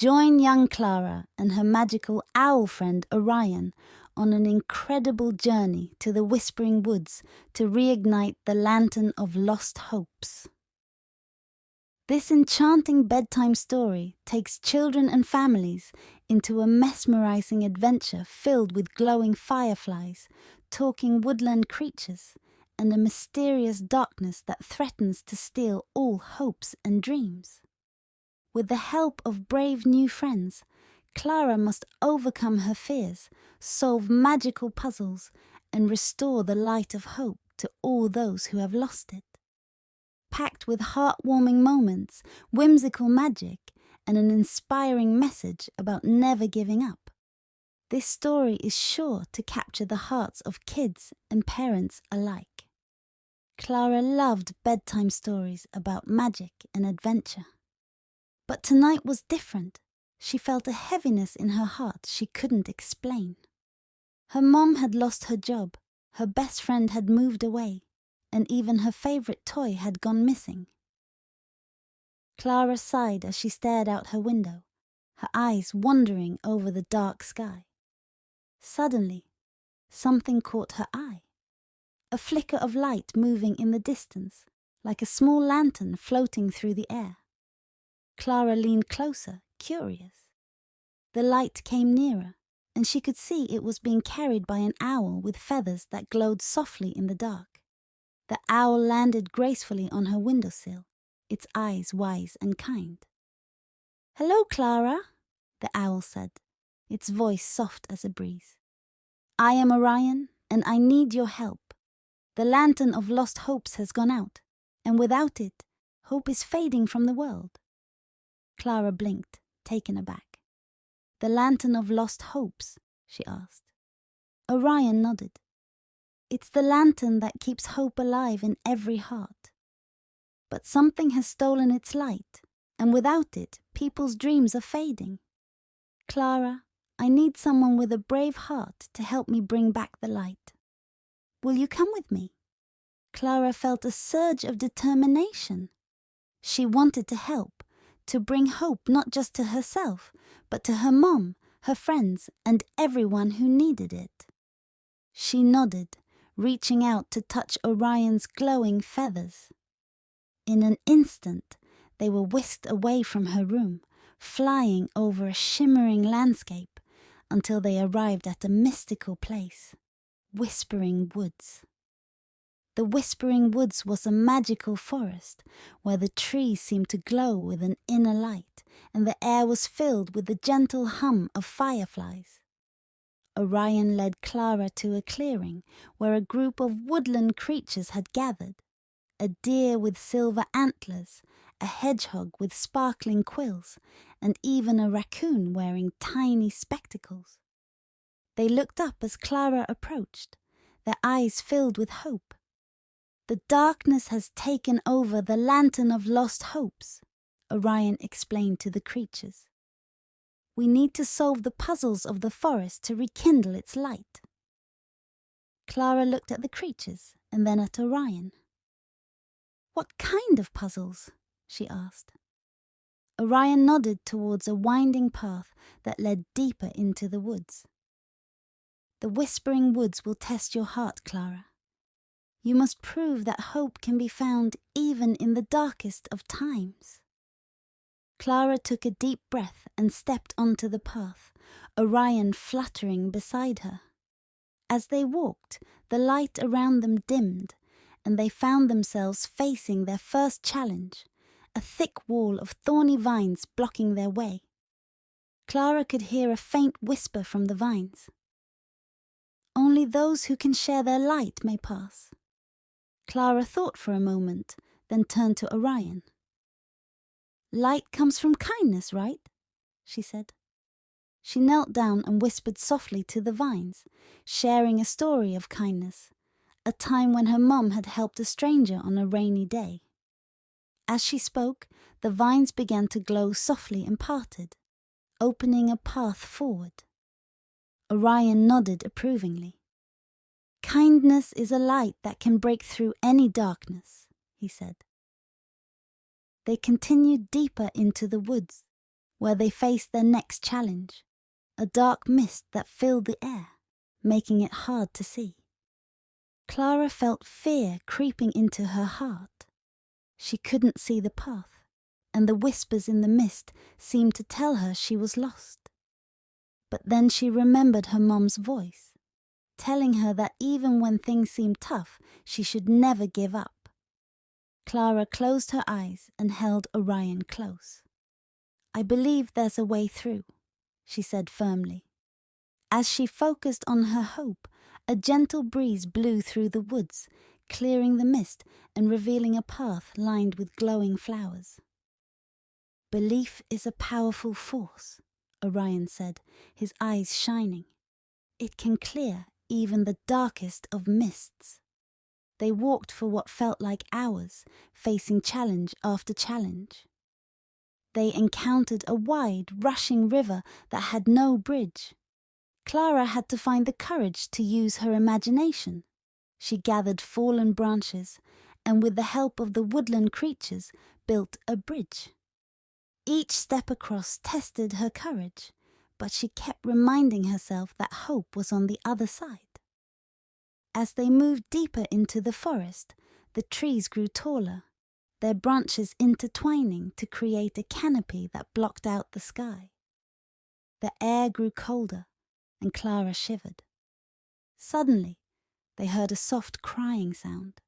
Join young Clara and her magical owl friend Orion on an incredible journey to the Whispering Woods to reignite the lantern of lost hopes. This enchanting bedtime story takes children and families into a mesmerizing adventure filled with glowing fireflies, talking woodland creatures, and a mysterious darkness that threatens to steal all hopes and dreams. With the help of brave new friends, Clara must overcome her fears, solve magical puzzles, and restore the light of hope to all those who have lost it. Packed with heartwarming moments, whimsical magic, and an inspiring message about never giving up, this story is sure to capture the hearts of kids and parents alike. Clara loved bedtime stories about magic and adventure. But tonight was different. She felt a heaviness in her heart she couldn't explain. Her mom had lost her job, her best friend had moved away, and even her favorite toy had gone missing. Clara sighed as she stared out her window, her eyes wandering over the dark sky. Suddenly, something caught her eye. A flicker of light moving in the distance, like a small lantern floating through the air. Clara leaned closer, curious. The light came nearer, and she could see it was being carried by an owl with feathers that glowed softly in the dark. The owl landed gracefully on her windowsill, its eyes wise and kind. "Hello, Clara," the owl said, its voice soft as a breeze. "I am Orion, and I need your help. The lantern of lost hopes has gone out, and without it, hope is fading from the world." Clara blinked, taken aback. "The lantern of lost hopes?" she asked. Orion nodded. "It's the lantern that keeps hope alive in every heart. But something has stolen its light, and without it, people's dreams are fading. Clara, I need someone with a brave heart to help me bring back the light. Will you come with me?" Clara felt a surge of determination. She wanted to help, to bring hope not just to herself, but to her mom, her friends, and everyone who needed it. She nodded, reaching out to touch Orion's glowing feathers. In an instant, they were whisked away from her room, flying over a shimmering landscape until they arrived at a mystical place, Whispering Woods. The Whispering Woods was a magical forest where the trees seemed to glow with an inner light and the air was filled with the gentle hum of fireflies. Orion led Clara to a clearing where a group of woodland creatures had gathered. A deer with silver antlers, a hedgehog with sparkling quills, and even a raccoon wearing tiny spectacles. They looked up as Clara approached, their eyes filled with hope. "The darkness has taken over the lantern of lost hopes," Orion explained to the creatures. "We need to solve the puzzles of the forest to rekindle its light." Clara looked at the creatures and then at Orion. "What kind of puzzles?" she asked. Orion nodded towards a winding path that led deeper into the woods. "The Whispering Woods will test your heart, Clara. You must prove that hope can be found even in the darkest of times." Clara took a deep breath and stepped onto the path, Orion fluttering beside her. As they walked, the light around them dimmed, and they found themselves facing their first challenge, a thick wall of thorny vines blocking their way. Clara could hear a faint whisper from the vines. "Only those who can share their light may pass." Clara thought for a moment, then turned to Orion. "Light comes from kindness, right?" she said. She knelt down and whispered softly to the vines, sharing a story of kindness, a time when her mom had helped a stranger on a rainy day. As she spoke, the vines began to glow softly and parted, opening a path forward. Orion nodded approvingly. "Kindness is a light that can break through any darkness," he said. They continued deeper into the woods, where they faced their next challenge, a dark mist that filled the air, making it hard to see. Clara felt fear creeping into her heart. She couldn't see the path, and the whispers in the mist seemed to tell her she was lost. But then she remembered her mum's voice, telling her that even when things seemed tough, she should never give up. Clara closed her eyes and held Orion close. "I believe there's a way through," she said firmly. As she focused on her hope, a gentle breeze blew through the woods, clearing the mist and revealing a path lined with glowing flowers. "Belief is a powerful force," Orion said, his eyes shining. "It can clear even the darkest of mists." They walked for what felt like hours, facing challenge after challenge. They encountered a wide, rushing river that had no bridge. Clara had to find the courage to use her imagination. She gathered fallen branches and, with the help of the woodland creatures, built a bridge. Each step across tested her courage, but she kept reminding herself that hope was on the other side. As they moved deeper into the forest, the trees grew taller, their branches intertwining to create a canopy that blocked out the sky. The air grew colder, and Clara shivered. Suddenly, they heard a soft crying sound.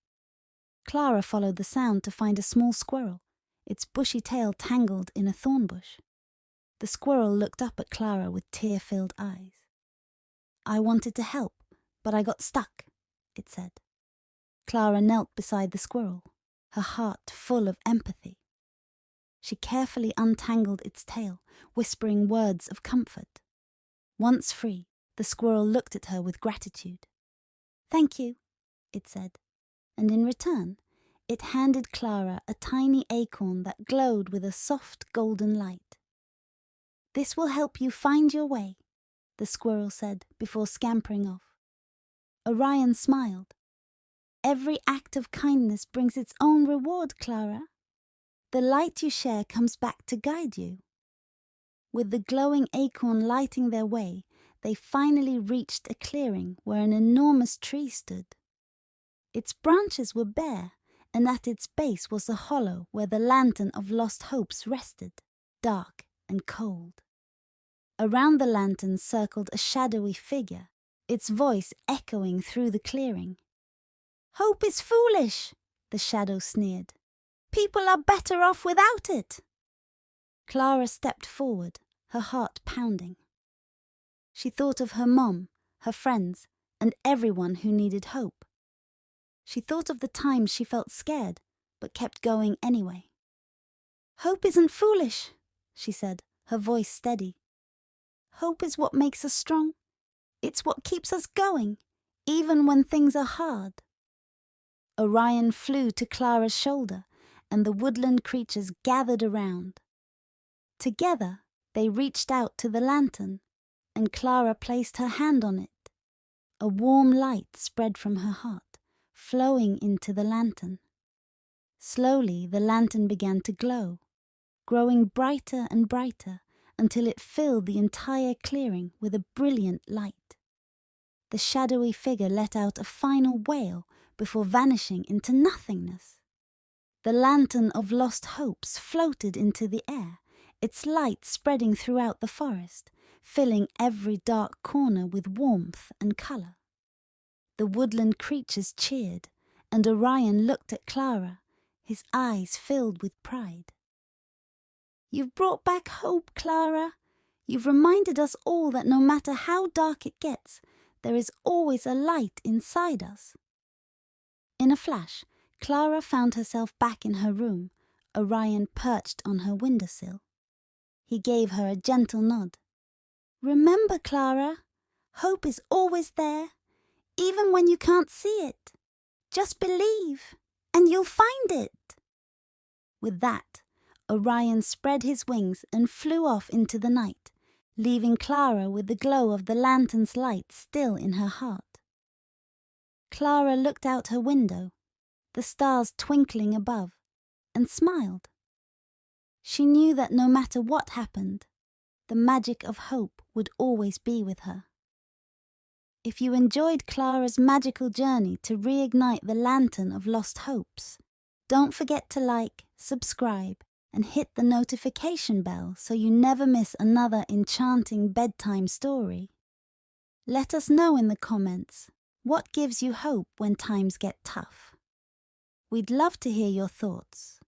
Clara followed the sound to find a small squirrel, its bushy tail tangled in a thorn bush. The squirrel looked up at Clara with tear-filled eyes. "I wanted to help, but I got stuck," it said. Clara knelt beside the squirrel, her heart full of empathy. She carefully untangled its tail, whispering words of comfort. Once free, the squirrel looked at her with gratitude. "Thank you," it said, and in return, it handed Clara a tiny acorn that glowed with a soft golden light. "This will help you find your way," the squirrel said before scampering off. Orion smiled. "Every act of kindness brings its own reward, Clara. The light you share comes back to guide you." With the glowing acorn lighting their way, they finally reached a clearing where an enormous tree stood. Its branches were bare, and at its base was a hollow where the lantern of lost hopes rested, dark and cold. Around the lantern circled a shadowy figure, its voice echoing through the clearing. "Hope is foolish," the shadow sneered. "People are better off without it." Clara stepped forward, her heart pounding. She thought of her mom, her friends, and everyone who needed hope. She thought of the times she felt scared, but kept going anyway. "Hope isn't foolish," she said, her voice steady. "Hope is what makes us strong. It's what keeps us going, even when things are hard." Orion flew to Clara's shoulder, and the woodland creatures gathered around. Together, they reached out to the lantern, and Clara placed her hand on it. A warm light spread from her heart, flowing into the lantern. Slowly, the lantern began to glow, growing brighter and brighter until it filled the entire clearing with a brilliant light. The shadowy figure let out a final wail before vanishing into nothingness. The lantern of lost hopes floated into the air, its light spreading throughout the forest, filling every dark corner with warmth and colour. The woodland creatures cheered, and Orion looked at Clara, his eyes filled with pride. "You've brought back hope, Clara. You've reminded us all that no matter how dark it gets, there is always a light inside us." In a flash, Clara found herself back in her room, Orion perched on her windowsill. He gave her a gentle nod. "Remember, Clara, hope is always there, even when you can't see it. Just believe, and you'll find it." With that, Orion spread his wings and flew off into the night, leaving Clara with the glow of the lantern's light still in her heart. Clara looked out her window, the stars twinkling above, and smiled. She knew that no matter what happened, the magic of hope would always be with her. If you enjoyed Clara's magical journey to reignite the lantern of lost hopes, don't forget to like, subscribe, and hit the notification bell so you never miss another enchanting bedtime story. Let us know in the comments what gives you hope when times get tough. We'd love to hear your thoughts.